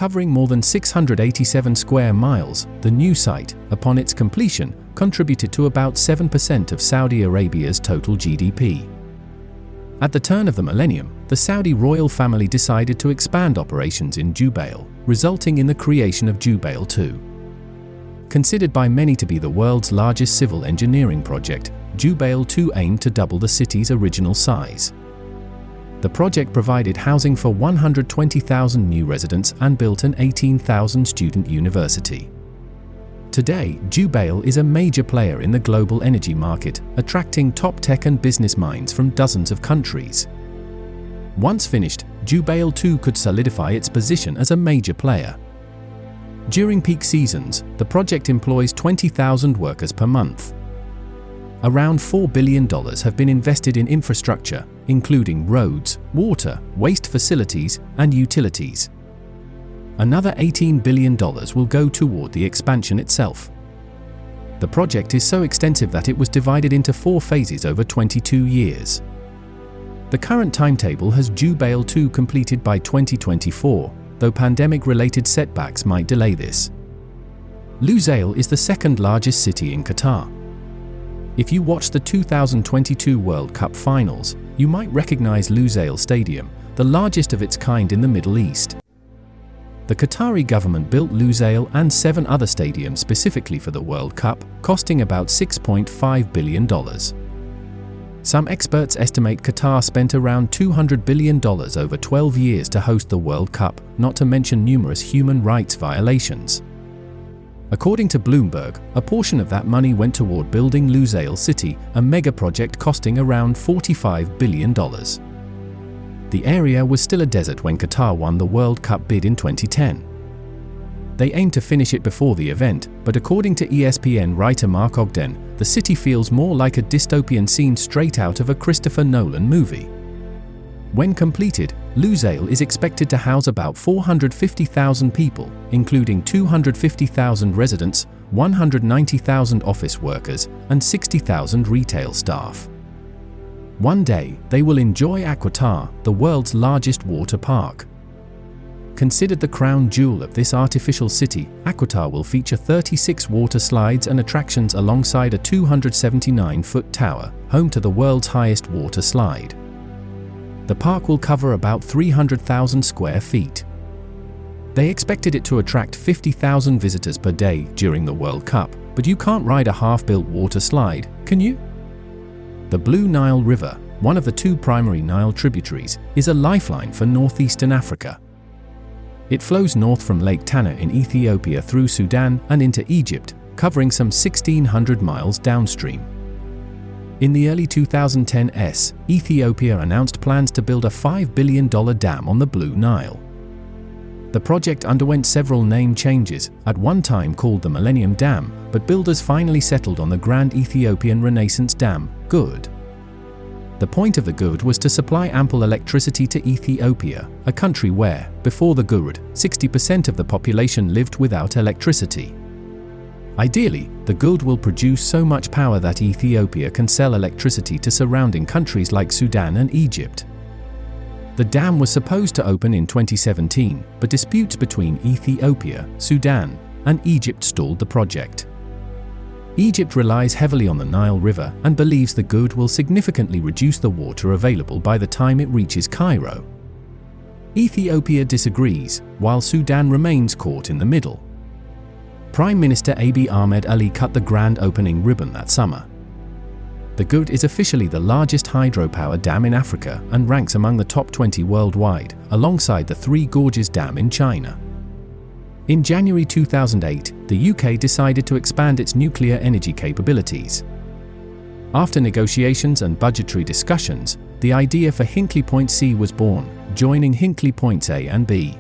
Covering more than 687 square miles, the new site, upon its completion, contributed to about 7% of Saudi Arabia's total GDP. At the turn of the millennium, the Saudi royal family decided to expand operations in Jubail, resulting in the creation of Jubail 2. Considered by many to be the world's largest civil engineering project, Jubail 2 aimed to double the city's original size. The project provided housing for 120,000 new residents and built an 18,000-student university. Today, Jubail is a major player in the global energy market, attracting top tech and business minds from dozens of countries. Once finished, Jubail 2 could solidify its position as a major player. During peak seasons, the project employs 20,000 workers per month. Around $4 billion have been invested in infrastructure, including roads, water, waste facilities, and utilities. Another $18 billion will go toward the expansion itself. The project is so extensive that it was divided into 4 phases over 22 years. The current timetable has Jubail 2 completed by 2024, though pandemic-related setbacks might delay this. Lusail is the second largest city in Qatar. If you watched the 2022 World Cup finals, you might recognize Lusail Stadium, the largest of its kind in the Middle East. The Qatari government built Lusail and 7 other stadiums specifically for the World Cup, costing about $6.5 billion. Some experts estimate Qatar spent around $200 billion over 12 years to host the World Cup, not to mention numerous human rights violations. According to Bloomberg, a portion of that money went toward building Lusail City, a mega project costing around $45 billion. The area was still a desert when Qatar won the World Cup bid in 2010. They aimed to finish it before the event, but according to ESPN writer Mark Ogden, the city feels more like a dystopian scene straight out of a Christopher Nolan movie. When completed, Lusail is expected to house about 450,000 people, including 250,000 residents, 190,000 office workers, and 60,000 retail staff. One day, they will enjoy Aquatar, the world's largest water park. Considered the crown jewel of this artificial city, Aquatar will feature 36 water slides and attractions alongside a 279-foot tower, home to the world's highest water slide. The park will cover about 300,000 square feet. They expected it to attract 50,000 visitors per day during the World Cup, but you can't ride a half-built water slide, can you? The Blue Nile River, one of the 2 primary Nile tributaries, is a lifeline for northeastern Africa. It flows north from Lake Tana in Ethiopia through Sudan and into Egypt, covering some 1,600 miles downstream. In the early 2010s, Ethiopia announced plans to build a $5 billion dam on the Blue Nile. The project underwent several name changes, at one time called the Millennium Dam, but builders finally settled on the Grand Ethiopian Renaissance Dam, GUD. The point of the GUD was to supply ample electricity to Ethiopia, a country where, before the GUD, 60% of the population lived without electricity. Ideally, the GUD will produce so much power that Ethiopia can sell electricity to surrounding countries like Sudan and Egypt. The dam was supposed to open in 2017, but disputes between Ethiopia, Sudan, and Egypt stalled the project. Egypt relies heavily on the Nile River and believes the GUD will significantly reduce the water available by the time it reaches Cairo. Ethiopia disagrees, while Sudan remains caught in the middle. Prime Minister Abiy Ahmed Ali cut the grand opening ribbon that summer. The GUD is officially the largest hydropower dam in Africa and ranks among the top 20 worldwide, alongside the Three Gorges Dam in China. In January 2008, the UK decided to expand its nuclear energy capabilities. After negotiations and budgetary discussions, the idea for Hinkley Point C was born, joining Hinkley Points A and B.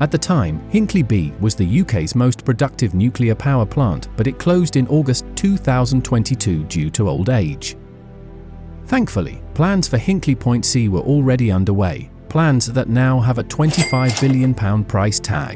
At the time, Hinkley B was the UK's most productive nuclear power plant, but it closed in August 2022 due to old age. Thankfully, plans for Hinkley Point C were already underway, plans that now have a £25 billion price tag.